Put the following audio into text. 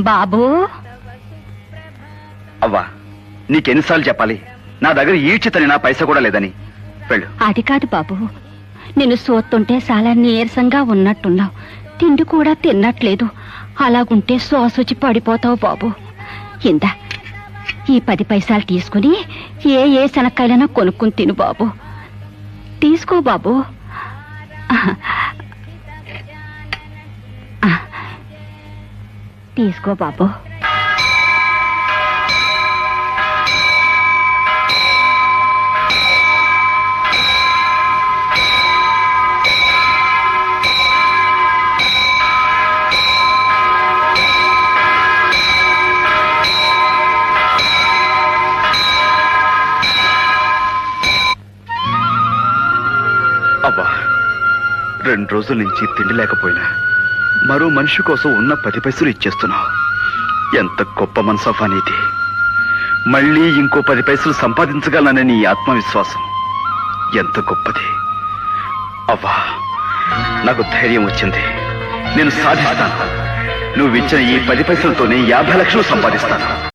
బాబు అవ్వా, నీకెన్నిసార్లు చెప్పాలి నా దగ్గర ఈడ్చితని నా పైసా కూడా లేదని? వెళ్ళు. అది కాదు బాబు, నిన్ను సోత్తుంటే చాలా నీరసంగా ఉన్నట్టున్నావు. తిండి కూడా తిన్నట్లేదు. అలాగుంటే శ్వాసొచ్చి పడిపోతావు బాబు. ఇందా ఈ 10 పైసలు తీసుకుని ఏ శనక్కాయలైనా కొనుక్కుని తిను బాబు. తీసుకో బాబు. తీసుకో బాబు. అబ్బా, 2 రోజుల నుంచి తిండి లేకపోయినా మరో మనిషి కోసం ఉన్న 10 పైసలు ఇచ్చేస్తున్నావు. ఎంత గొప్ప మనసవ్వా నీది. మళ్ళీ ఇంకో 10 పైసలు సంపాదించగలననే నీ ఆత్మవిశ్వాసం ఎంత గొప్పది. అవ్వా, నాకు ధైర్యం వచ్చింది. నేను సాధిస్తాను. నువ్వు ఇచ్చిన ఈ 10 పైసలతోనే 50 లక్షలు సంపాదిస్తాను.